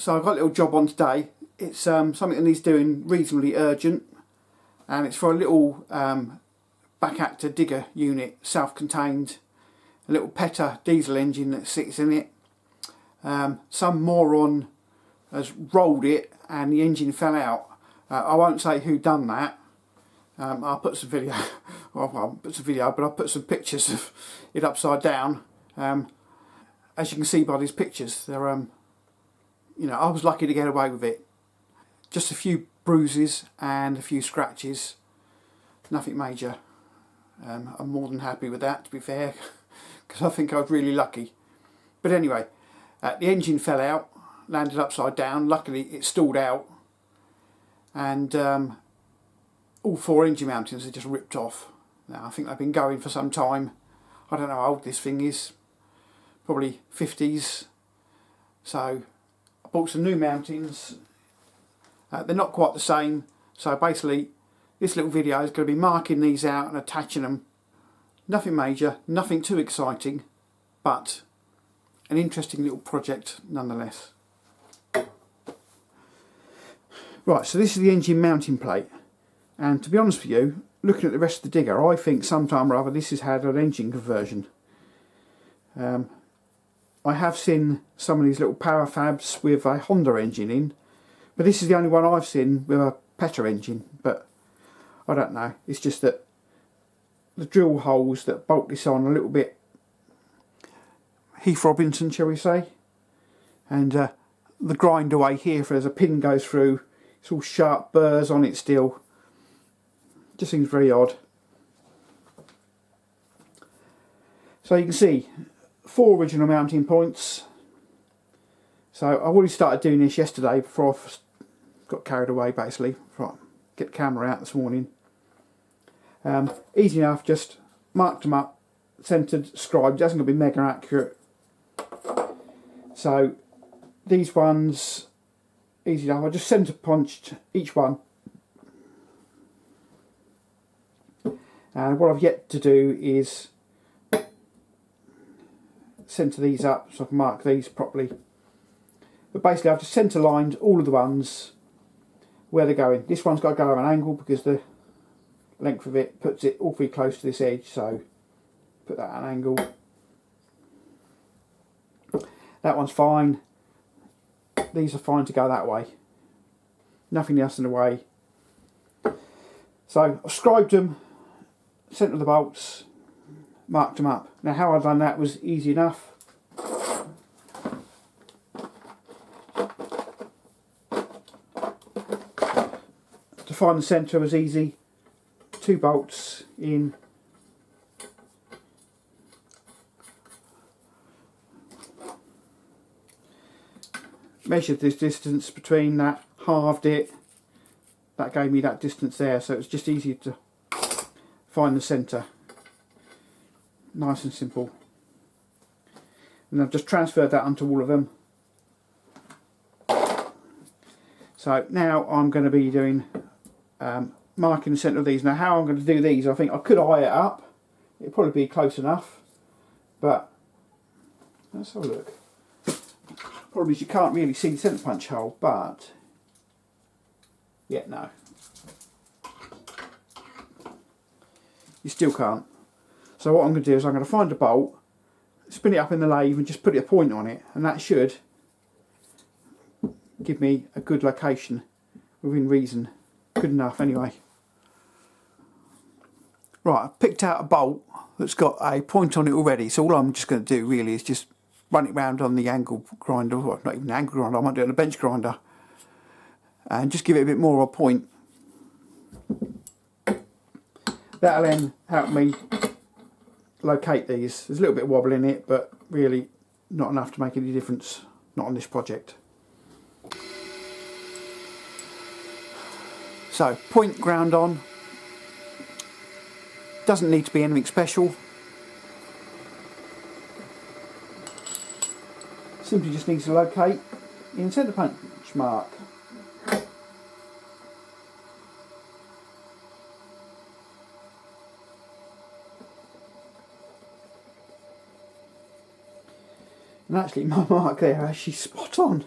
So I've got a little job on today. It's something that needs doing reasonably urgent, and it's for a little back actor digger unit, self-contained, a little Petter diesel engine that sits in it. Some moron has rolled it and the engine fell out. I won't say who done that. I'll put some video. Well, I'll put some video, but I'll put some pictures of it upside down. As you can see by these pictures, they're you know, I was lucky to get away with it. Just a few bruises and a few scratches, nothing major. I'm more than happy with that, to be fair, because I think I was really lucky. But anyway, the engine fell out, landed upside down. Luckily it stalled out, and all four engine mountings are just ripped off. Now I think they've been going for some time. I don't know how old this thing is, probably 50s. So I bought some new mountings. They're not quite the same, so basically this little video is going to be marking these out and attaching them. Nothing major, nothing too exciting, but an interesting little project nonetheless. Right, so this is the engine mounting plate, and to be honest with you, looking at the rest of the digger, I think sometime or other this has had an engine conversion. I have seen some of these little PowerFabs with a Honda engine in, but this is the only one I've seen with a Petrol engine. But I don't know, it's just that the drill holes that bolt this on are a little bit Heath Robinson, shall we say, and the grind away here, if there's a pin goes through, it's all sharp burrs on it still. Just seems very odd. So you can see 4 original mounting points. So I already started doing this yesterday before I got carried away, basically. Right, get the camera out this morning. Easy enough, just marked them up, centred, scribed. It hasn't got to be mega accurate. So these ones, easy enough. I just centre punched each one. And what I've yet to do is centre these up so I can mark these properly. But basically I've just centre lined all of the ones where they're going. This one's got to go at an angle because the length of it puts it awfully close to this edge, so put that at an angle. That one's fine. These are fine to go that way. Nothing else in the way. So I've scribed them, centre the bolts, marked them up. Now how I've done that was easy enough. To find the centre was easy. 2 bolts in. Measured this distance between that, halved it. That gave me that distance there, so it's just easy to find the centre. Nice and simple. And I've just transferred that onto all of them. So now I'm going to be doing marking the centre of these. Now how I'm going to do these, I think I could eye it up. It'll probably be close enough, but let's have a look. Problem is you can't really see the centre punch hole, but yeah, no, you still can't. So what I'm going to do is I'm going to find a bolt, spin it up in the lathe and just put a point on it, and that should give me a good location within reason. Good enough anyway. Right, I've picked out a bolt that's got a point on it already, so all I'm just going to do really is just run it round on the angle grinder, well, not even an angle grinder, I might do it on a bench grinder, and just give it a bit more of a point. That'll then help me locate these. There's a little bit of wobble in it, but really not enough to make any difference, not on this project. So, point ground on. Doesn't need to be anything special. Simply just needs to locate in centre punch mark. And actually my mark there is actually spot on.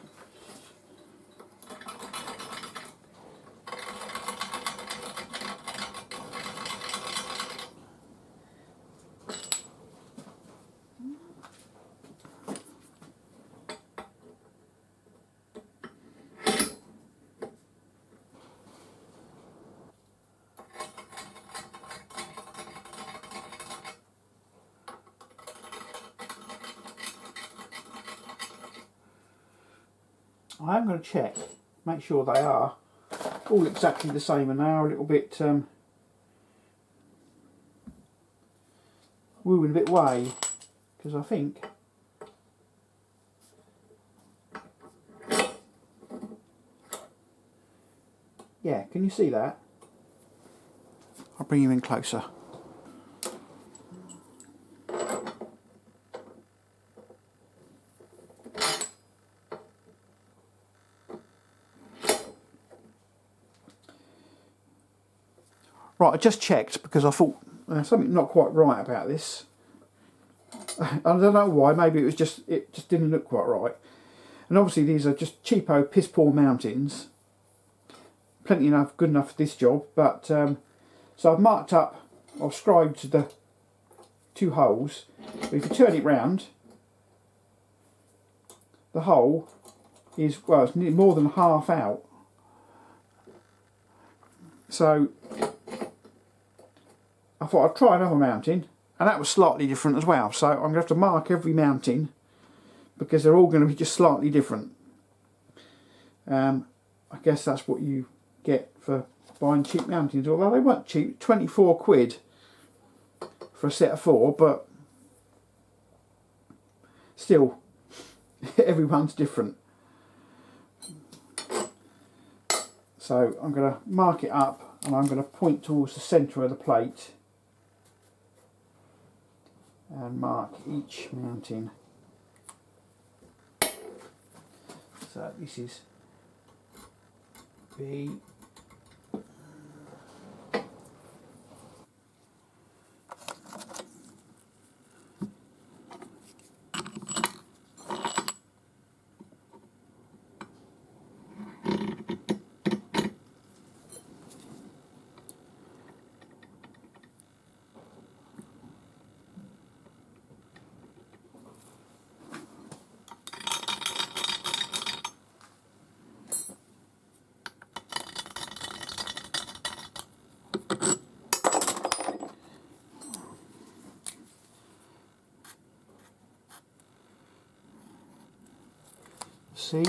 I am going to check, make sure they are all exactly the same, and they are a little bit moving a bit way, because I think yeah, can you see that? I'll bring you in closer. Right, I just checked because I thought something not quite right about this. I don't know why, maybe it just didn't look quite right. And obviously these are just cheapo, piss poor mountings. Plenty enough, good enough for this job, but so I've marked up, I've scribed the 2 holes. But if you turn it round, the hole is, well, it's more than half out. So I thought I'd try another mounting, and that was slightly different as well. So I'm going to have to mark every mounting because they're all going to be just slightly different. I guess that's what you get for buying cheap mountings, although they weren't cheap, 24 quid for a set of 4, but still, everyone's different. So I'm going to mark it up, and I'm going to point towards the centre of the plate and mark each mounting. So this is B. See?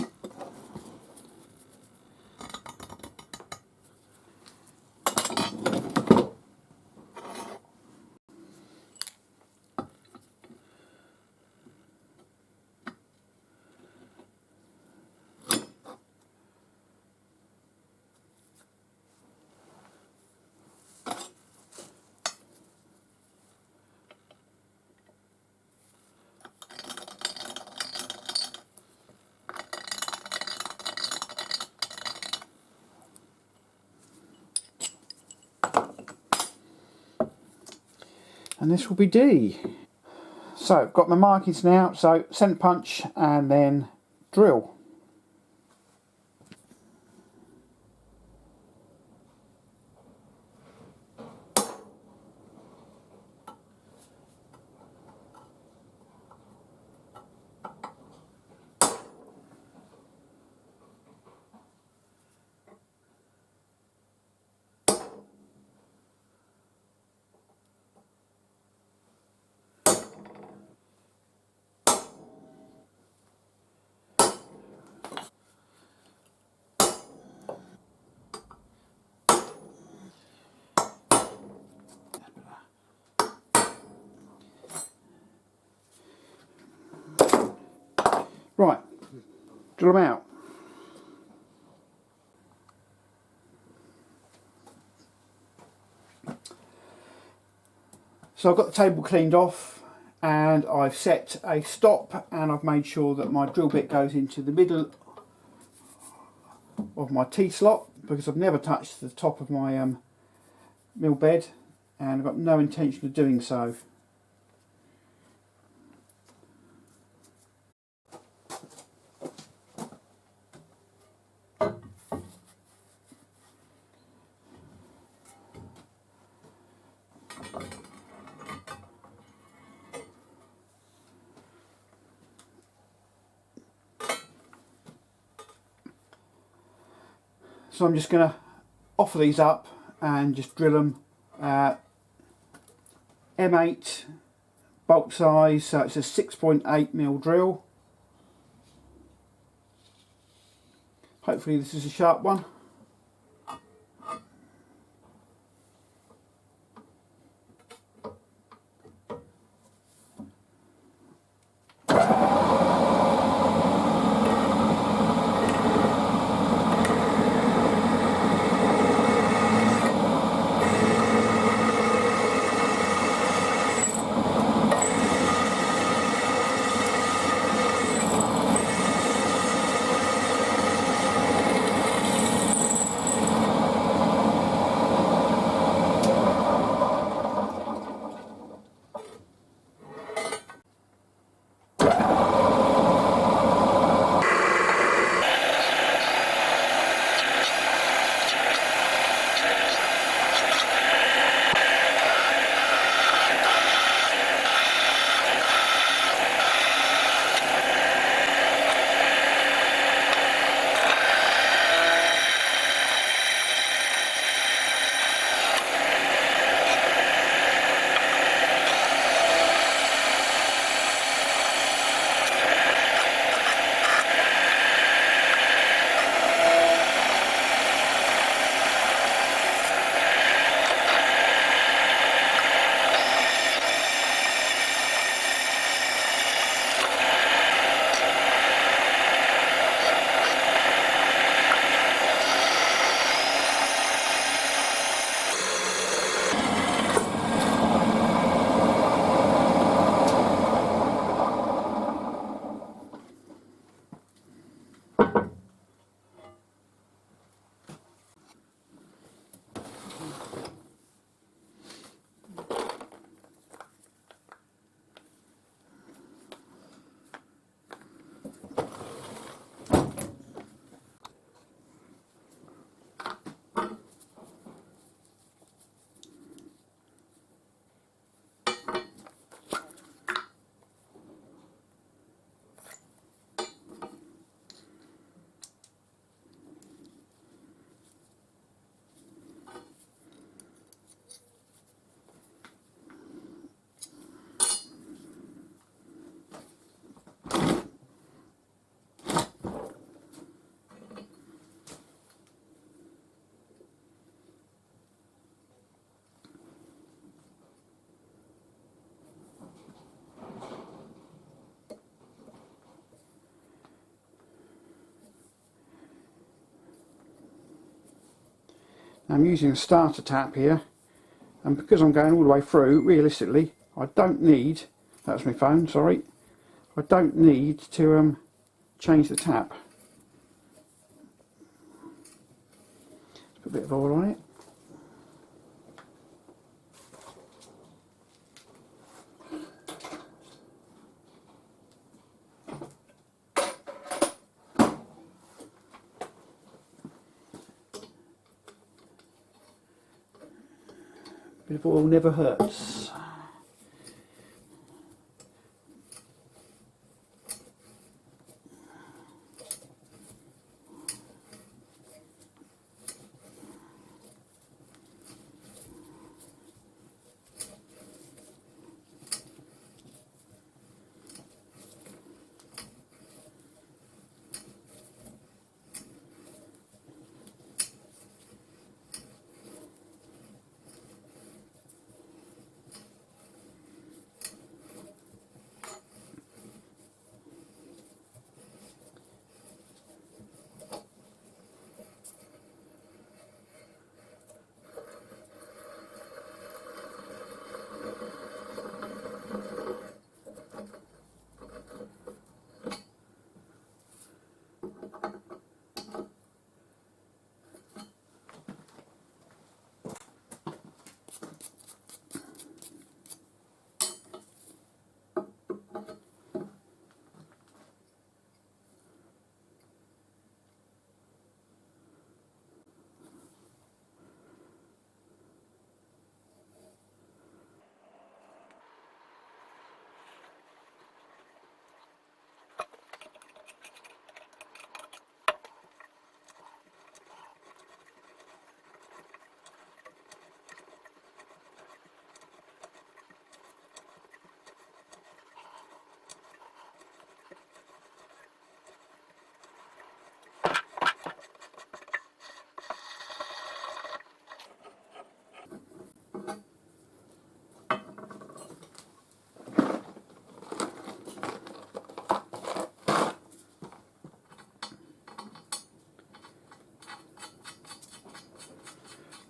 And this will be D. So got my markings now, so centre punch and then drill. Right, drill them out. So I've got the table cleaned off and I've set a stop, and I've made sure that my drill bit goes into the middle of my T-slot because I've never touched the top of my mill bed, and I've got no intention of doing so. So I'm just going to offer these up and just drill them. M8 bolt size, so it's a 6.8mm drill. Hopefully this is a sharp one. I'm using a starter tap here, and because I'm going all the way through, realistically, I don't need, that's my phone, sorry, I don't need to change the tap. Put a bit of oil on it. Bit of oil never hurts.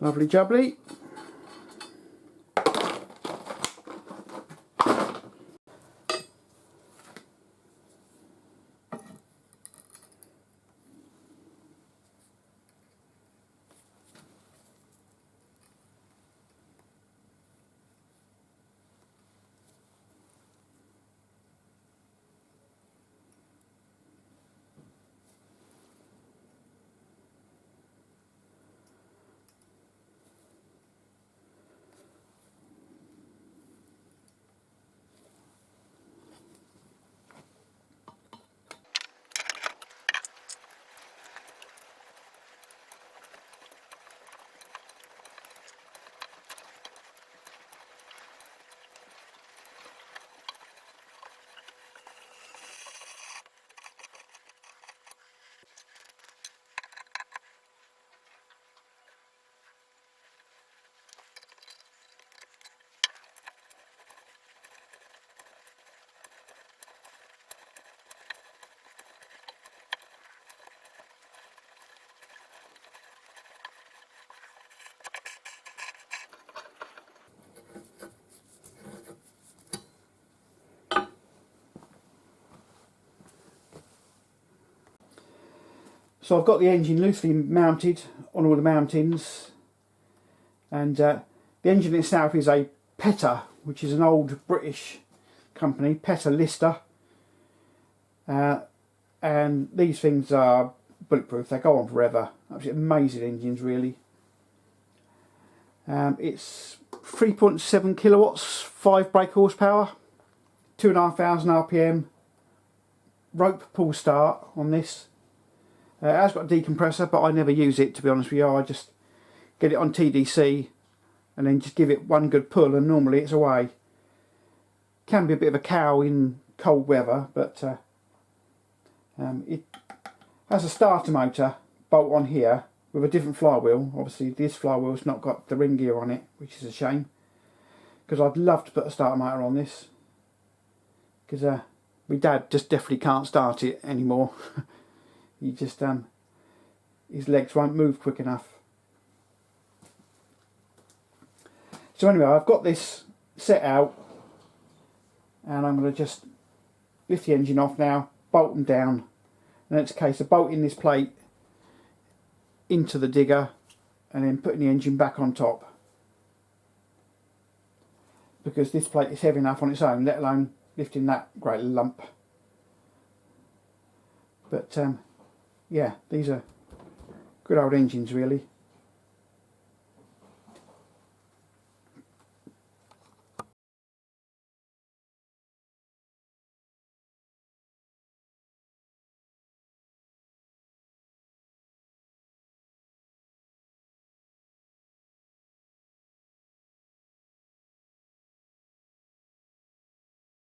Lovely jubbly. So I've got the engine loosely mounted on all the mountings, and the engine itself is a Petter, which is an old British company, Petter Lister, and these things are bulletproof, they go on forever. Absolutely amazing engines really. It's 3.7 kilowatts, 5 brake horsepower, 2,500 RPM, rope pull start on this. It has got a decompressor, but I never use it, to be honest with you. I just get it on TDC and then just give it one good pull, and normally it's away. Can be a bit of a cow in cold weather, but it has a starter motor bolt on here with a different flywheel. Obviously this flywheel's not got the ring gear on it, which is a shame, because I'd love to put a starter motor on this, because my dad just definitely can't start it anymore. He just his legs won't move quick enough. So anyway, I've got this set out, and I'm going to just lift the engine off now, bolt them down, and it's a case of bolting this plate into the digger and then putting the engine back on top, because this plate is heavy enough on its own, let alone lifting that great lump. But yeah, these are good old engines really.